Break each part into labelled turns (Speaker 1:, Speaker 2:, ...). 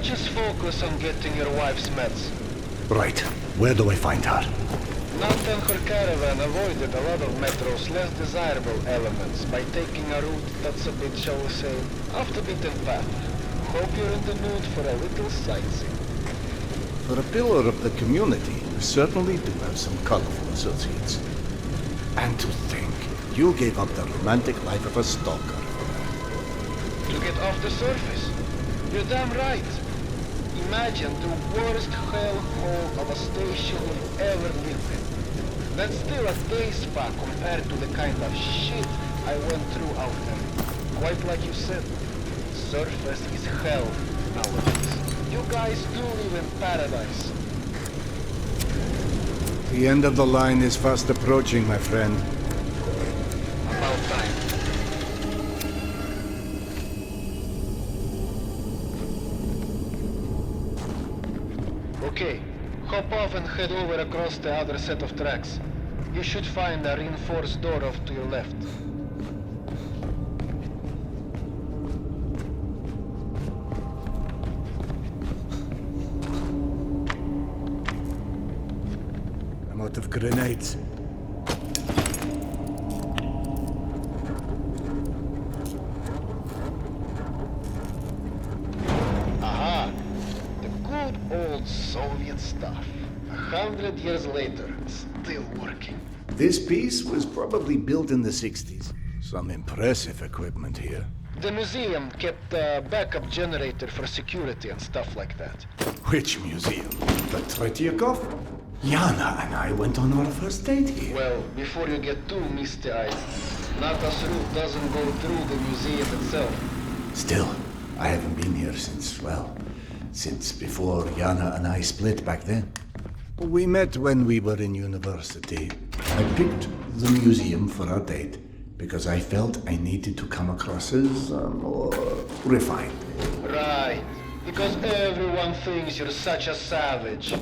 Speaker 1: Let's just focus on getting your wife's meds.
Speaker 2: Right. Where do I find her?
Speaker 1: Nant and her caravan avoided a lot of Metro's less desirable elements by taking a route that's a bit, shall we say, off the beaten path. Hope you're in the mood for a little sightseeing.
Speaker 2: For a pillar of the community, you certainly do have some colorful associates. And to think, you gave up the romantic life of a stalker for that.
Speaker 1: To get off the surface? You're damn right. Imagine the worst hellhole of a station you've ever lived in. That's still a day spa compared to the kind of shit I went through out there. Quite like you said, surface is hell nowadays. You guys do live in paradise.
Speaker 2: The end of the line is fast approaching, my friend.
Speaker 1: About time. Okay, hop off and head over across the other set of tracks. You should find a reinforced door off to your left.
Speaker 2: I'm out of grenades.
Speaker 1: Aha! The good old Soviet stuff. 100 years later, still working.
Speaker 2: This piece was probably built in the 60s. Some impressive equipment here.
Speaker 1: The museum kept a backup generator for security and stuff like that.
Speaker 2: Which museum? The Tretyakov? Yana and I went on our first date here.
Speaker 1: Well, before you get too misty-eyed, Nata's route doesn't go through the museum itself.
Speaker 2: Still, I haven't been here since before Yana and I split back then. We met when we were in university. I picked the museum for our date because I felt I needed to come across as more refined.
Speaker 1: Right, because everyone thinks you're such a savage.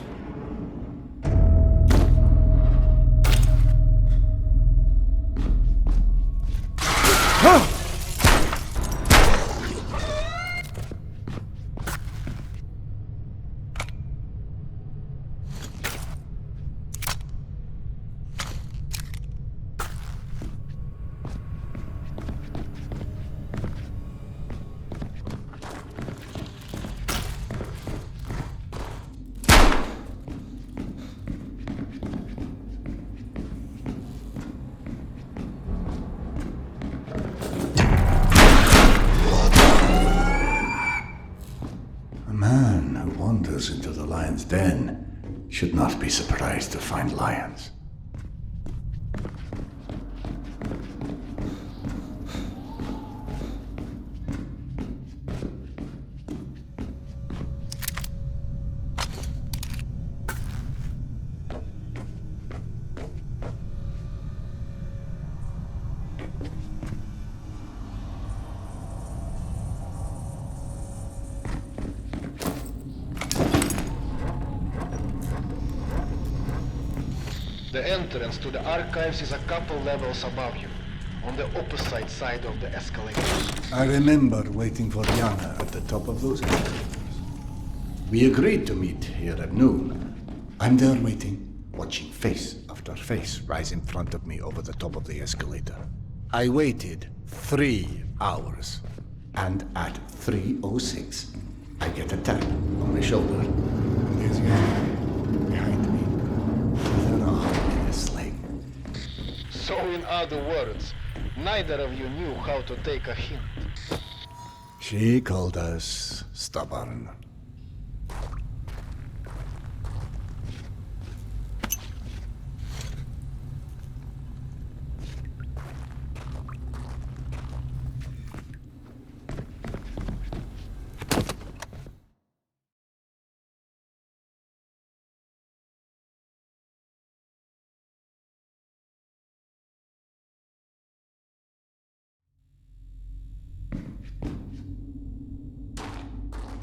Speaker 2: Into the lion's den should not be surprised to find lions.
Speaker 1: The entrance to the archives is a couple levels above you, on the opposite side of the escalators.
Speaker 2: I remember waiting for Yana at the top of those escalators. We agreed to meet here at noon. I'm there waiting, watching face after face rise in front of me over the top of the escalator. I waited 3 hours, and at 3:06, I get a tap on my shoulder. There's Yana behind me. With her arm in a sling.
Speaker 1: So in other words, neither of you knew how to take a hint.
Speaker 2: She called us stubborn.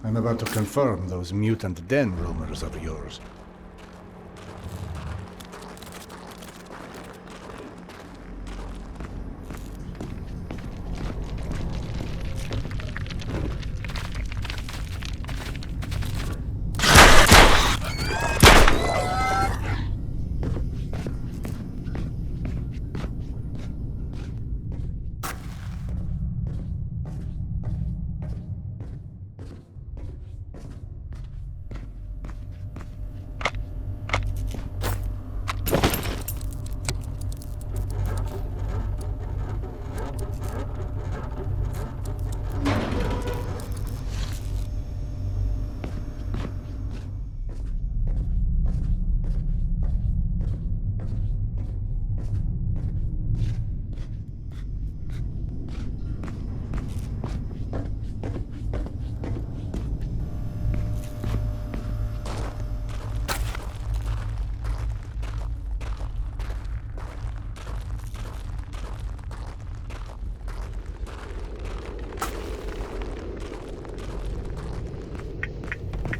Speaker 2: I'm about to confirm those mutant den rumors of yours.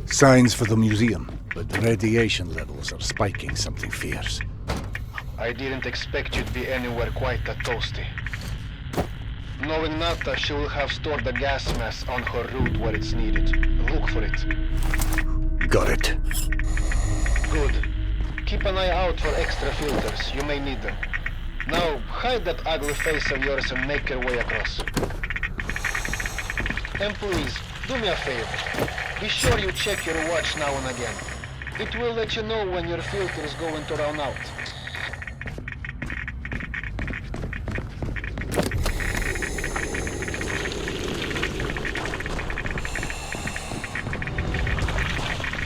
Speaker 2: Signs for the museum, but the radiation levels are spiking something fierce.
Speaker 1: I didn't expect you to be anywhere quite that toasty. Knowing Nata, she will have stored the gas mask on her route where it's needed. Look for it.
Speaker 2: Got it.
Speaker 1: Good. Keep an eye out for extra filters. You may need them. Now, hide that ugly face of yours and make your way across. And please, do me a favor. Be sure you check your watch now and again. It will let you know when your filter is going to run out.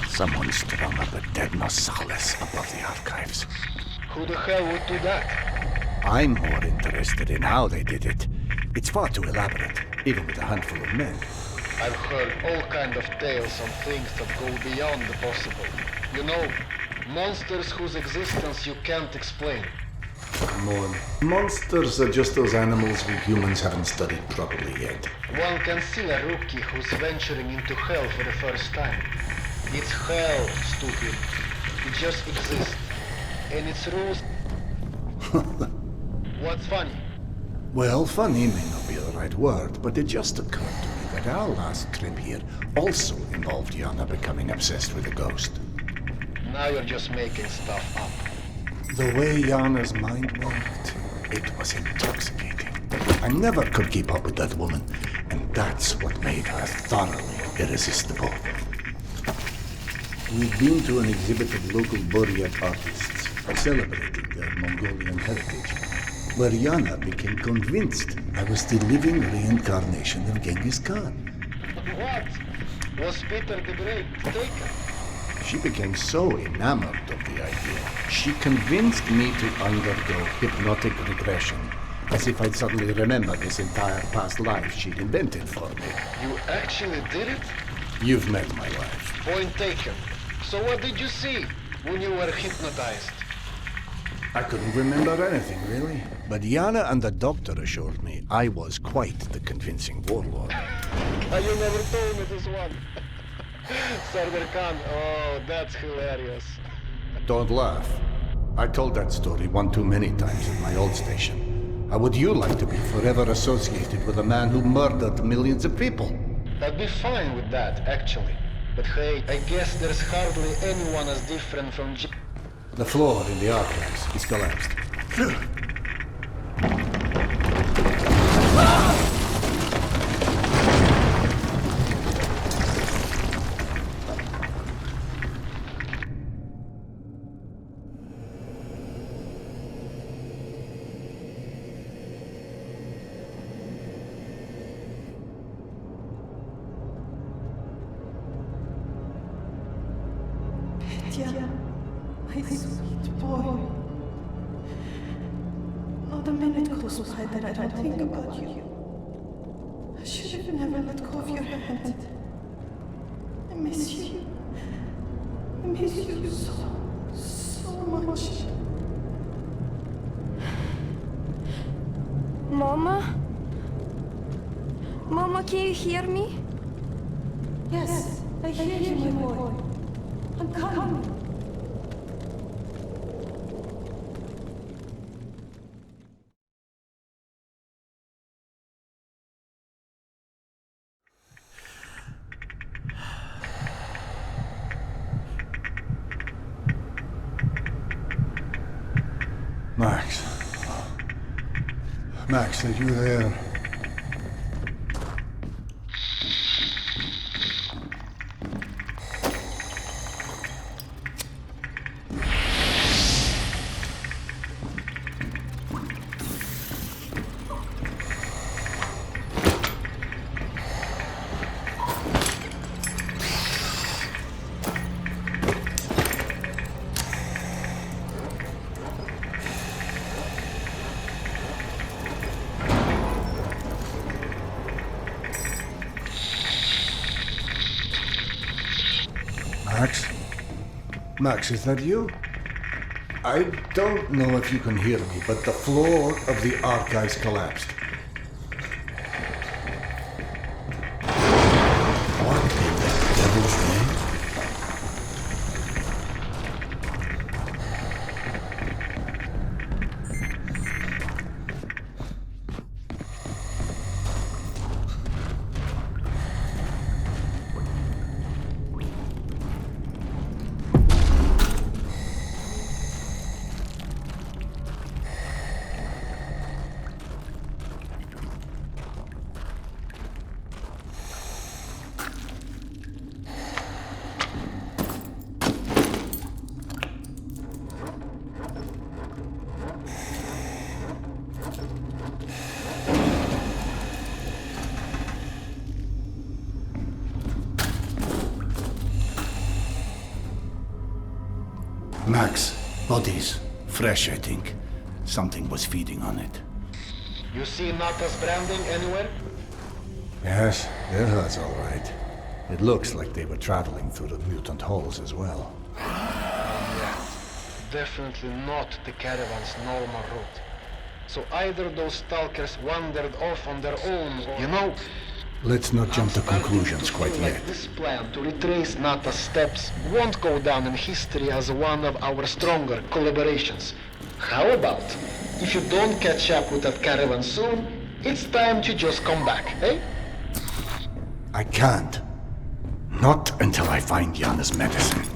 Speaker 2: Someone strung up a dead Marsalis above the archives.
Speaker 1: Who the hell would do that?
Speaker 2: I'm more interested in how they did it. It's far too elaborate, even with a handful of men.
Speaker 1: I've heard all kind of tales on things that go beyond the possible. You know, monsters whose existence you can't explain.
Speaker 2: Come on. Monsters are just those animals we humans haven't studied properly yet.
Speaker 1: One can see a rookie who's venturing into hell for the first time. It's hell, stupid. It just exists. And its rules... What's funny?
Speaker 2: Well, funny may not be the right word, but it just occurred to me that our last trip here also involved Yana becoming obsessed with a ghost.
Speaker 1: Now you're just making stuff up.
Speaker 2: The way Yana's mind worked, it was intoxicating. I never could keep up with that woman, and that's what made her thoroughly irresistible. We'd been to an exhibit of local Buryat artists celebrating their Mongolian heritage, where Yana became convinced I was the living reincarnation of Genghis Khan.
Speaker 1: What? Was Peter the Great taken?
Speaker 2: She became so enamored of the idea, she convinced me to undergo hypnotic regression, as if I'd suddenly remember this entire past life she'd invented for me.
Speaker 1: You actually did it?
Speaker 2: You've met my wife.
Speaker 1: Point taken. So what did you see when you were hypnotized?
Speaker 2: I couldn't remember anything, really. But Yana and the doctor assured me I was quite the convincing warlord.
Speaker 1: You never told me this one. Sardar Khan, oh, that's hilarious.
Speaker 2: Don't laugh. I told that story one too many times at my old station. How would you like to be forever associated with a man who murdered millions of people?
Speaker 1: I'd be fine with that, actually. But hey, I guess there's hardly anyone as different from
Speaker 2: The floor in the archives is collapsed.
Speaker 3: Petya, my sweet boy. Not a minute goes by that I don't think about you. I should have never let go of your hand. I miss you. I miss you so much.
Speaker 4: Mama? Mama, can you hear me?
Speaker 3: Yes, I hear you, my boy. I'm coming.
Speaker 2: Max. Max, are you there? Max? Max, is that you? I don't know if you can hear me, but the floor of the archives collapsed. What in the devil's name? Max, bodies. Fresh, I think. Something was feeding on it.
Speaker 1: You see Nata's branding anywhere?
Speaker 2: Yes, they're hers, all right. It looks like they were traveling through the mutant halls as well.
Speaker 1: Definitely not the caravan's normal route. So either those stalkers wandered off on their own, or... You know,
Speaker 2: Let's not jump to
Speaker 1: I'm starting
Speaker 2: conclusions
Speaker 1: to
Speaker 2: quite
Speaker 1: feel
Speaker 2: yet.
Speaker 1: like this plan to retrace Nata's steps won't go down in history as one of our stronger collaborations. How about, if you don't catch up with that caravan soon, it's time to just come back, eh?
Speaker 2: I can't. Not until I find Yana's medicine.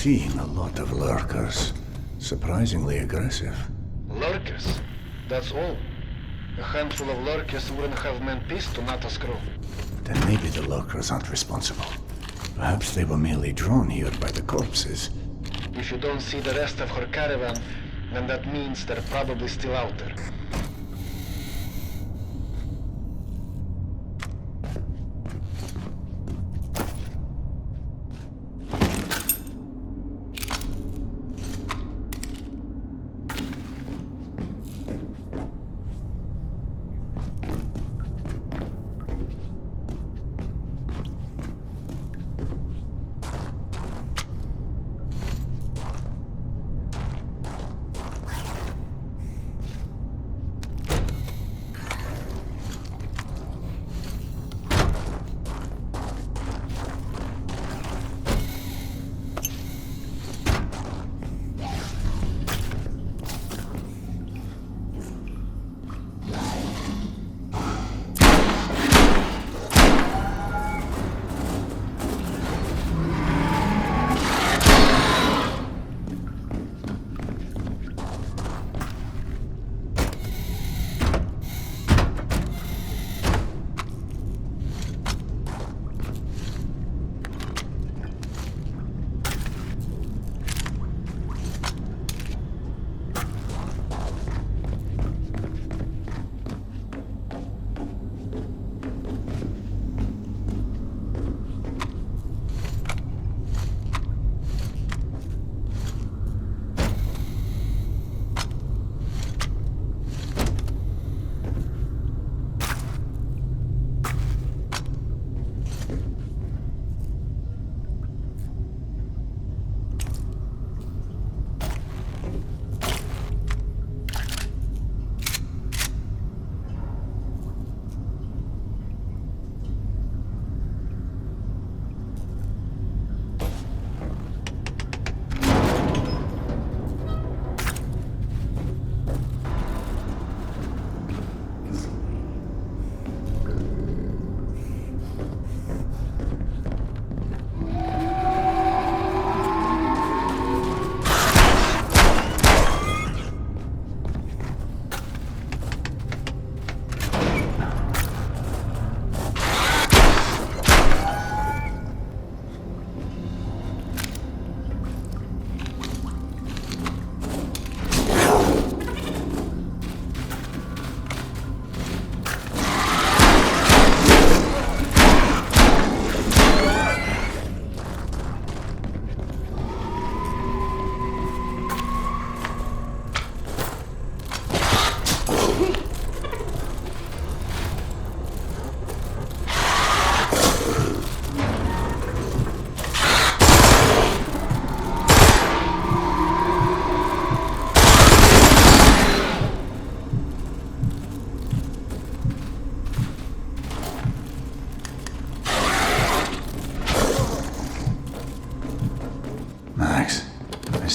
Speaker 2: Seeing a lot of lurkers. Surprisingly aggressive.
Speaker 1: Lurkers? That's all. A handful of lurkers wouldn't have meant peace to Nata's crew.
Speaker 2: Then maybe the lurkers aren't responsible. Perhaps they were merely drawn here by the corpses.
Speaker 1: If you don't see the rest of her caravan, then that means they're probably still out there.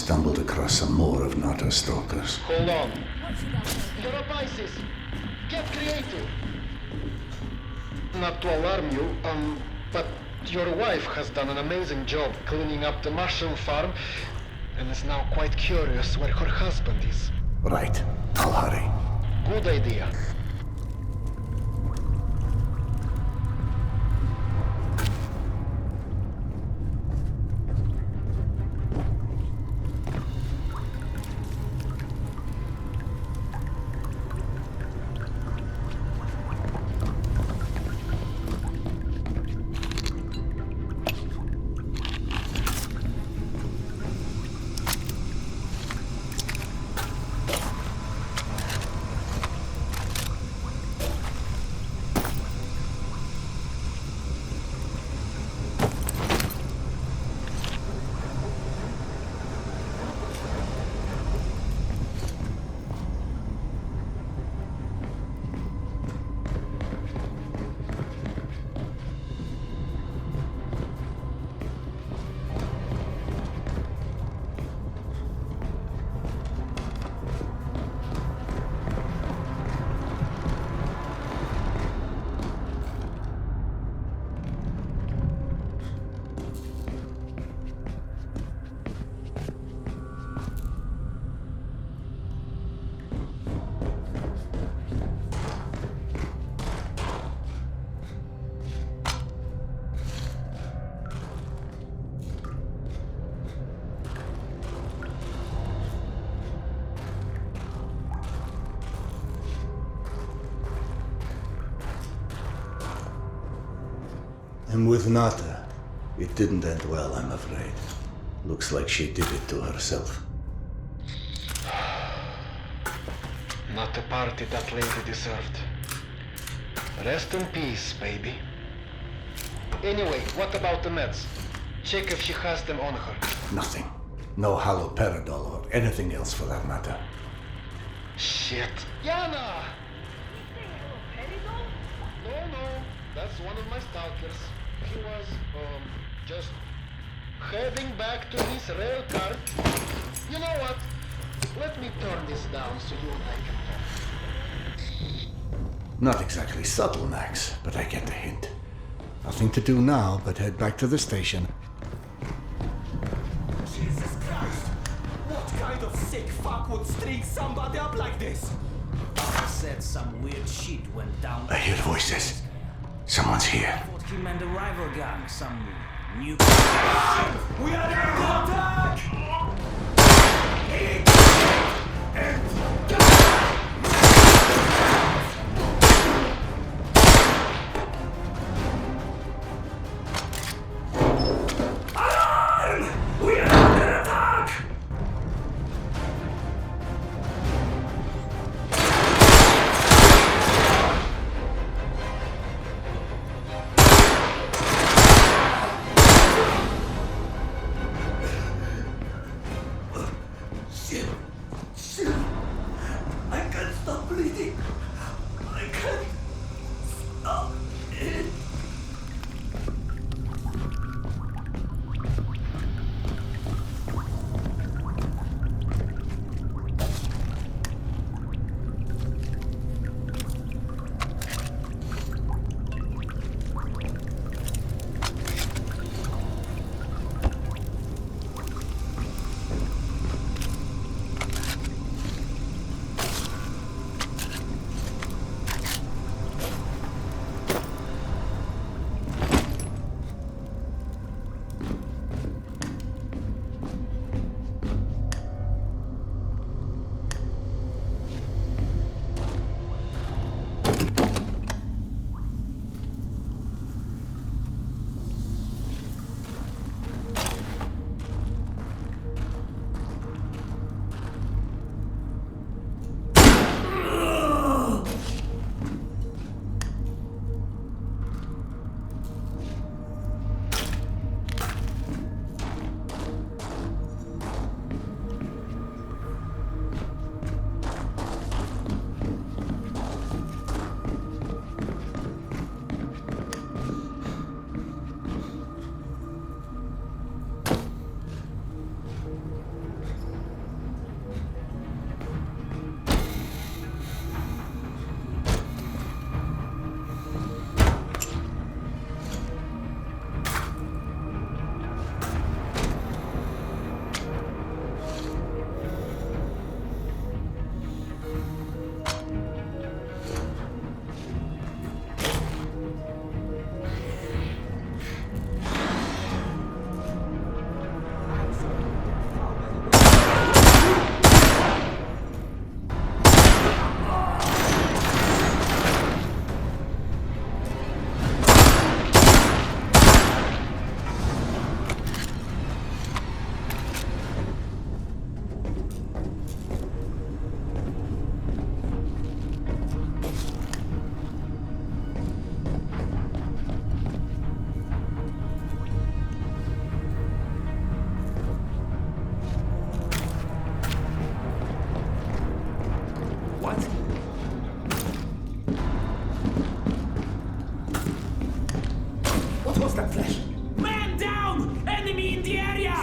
Speaker 2: stumbled across some more of Nata's stalkers.
Speaker 1: Hold on. You're up, ISIS. Get creative. Not to alarm you, but your wife has done an amazing job cleaning up the mushroom farm and is now quite curious where her husband is.
Speaker 2: Right. I'll hurry.
Speaker 1: Good idea.
Speaker 2: And with Nata, it didn't end well, I'm afraid. Looks like she did it to herself.
Speaker 1: Not the party that lady deserved. Rest in peace, baby. Anyway, what about the meds? Check if she has them on her.
Speaker 2: Nothing. No haloperidol or anything else for that matter.
Speaker 1: Shit. Yana! No, that's one of my stalkers. He was, just heading back to his rail car. You know what? Let me turn this down so you and I can talk.
Speaker 2: Not exactly subtle, Max, but I get the hint. Nothing to do now but head back to the station.
Speaker 4: Jesus Christ! What kind of sick fuck would string somebody up like this?
Speaker 5: I said some weird shit went down.
Speaker 2: I hear voices. Someone's here.
Speaker 5: I thought he meant a rival gang, some new...
Speaker 4: We are under attack! We are under attack!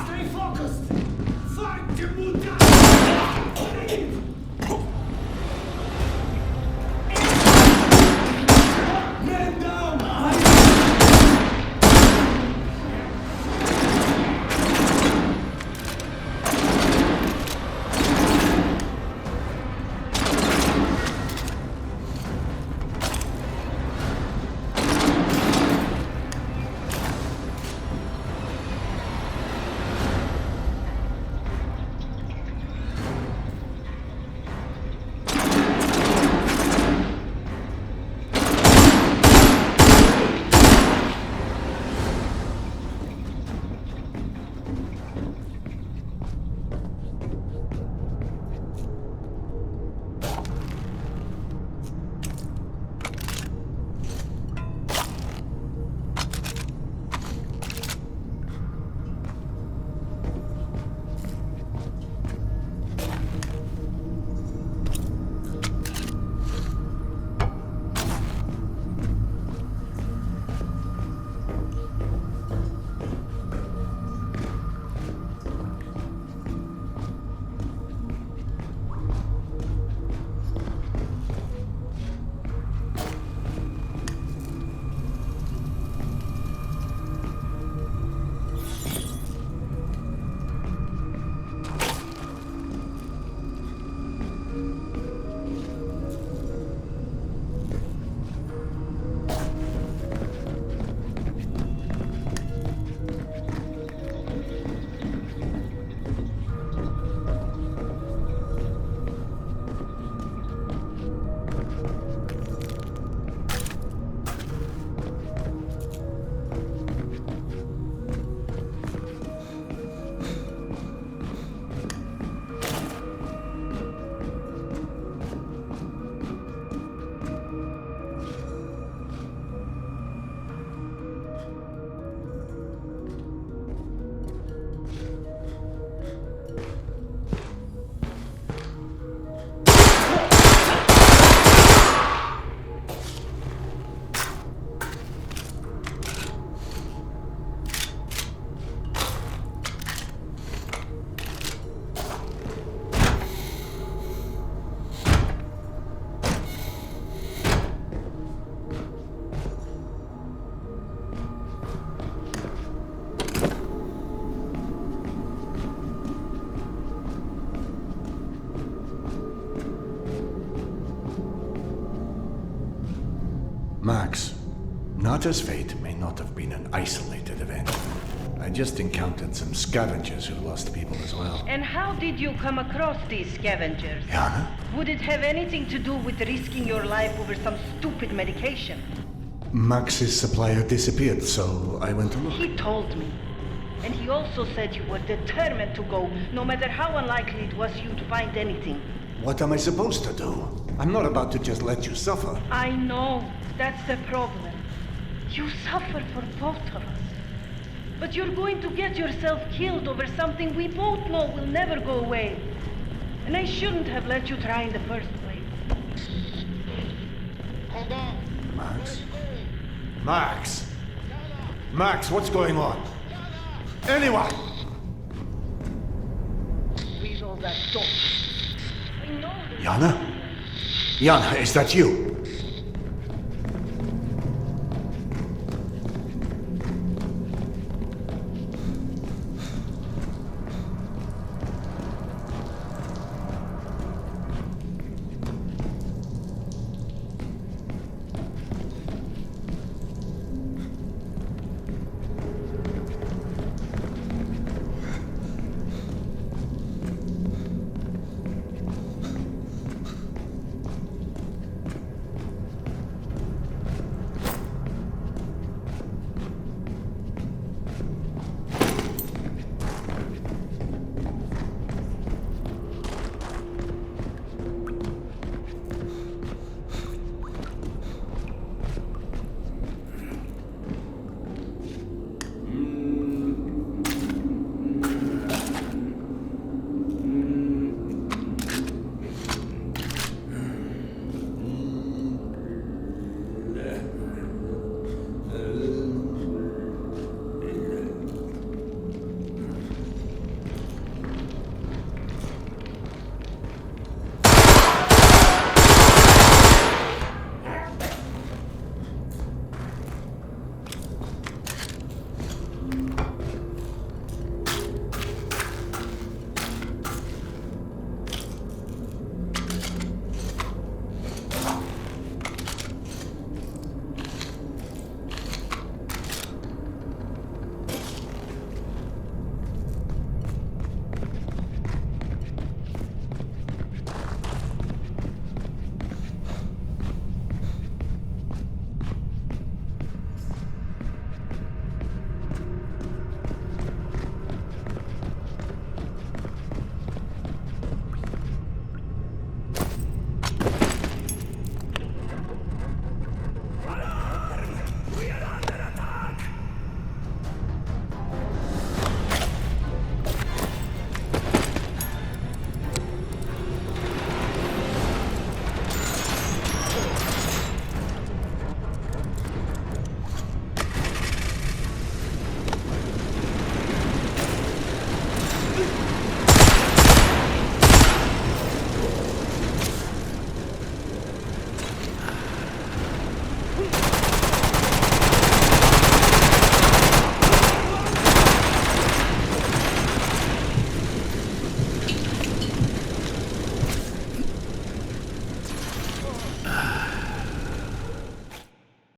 Speaker 4: Stay focused! Fight the Buddha! Men down!
Speaker 2: Max, Nata's fate may not have been an isolated event. I just encountered some scavengers who lost people as well.
Speaker 6: And how did you come across these scavengers?
Speaker 2: Yana?
Speaker 6: Would it have anything to do with risking your life over some stupid medication?
Speaker 2: Max's supplier disappeared, so I went to look.
Speaker 6: He told me. And he also said you were determined to go, no matter how unlikely it was you to find anything.
Speaker 2: What am I supposed to do? I'm not about to just let you suffer.
Speaker 6: I know. That's the problem. You suffer for both of us. But you're going to get yourself killed over something we both know will never go away. And I shouldn't have let you try in the first place.
Speaker 1: Hold on.
Speaker 2: Max? Max! Max, what's going on? Anyone!
Speaker 6: We know that door. I know.
Speaker 2: Yana? Yana, is that you?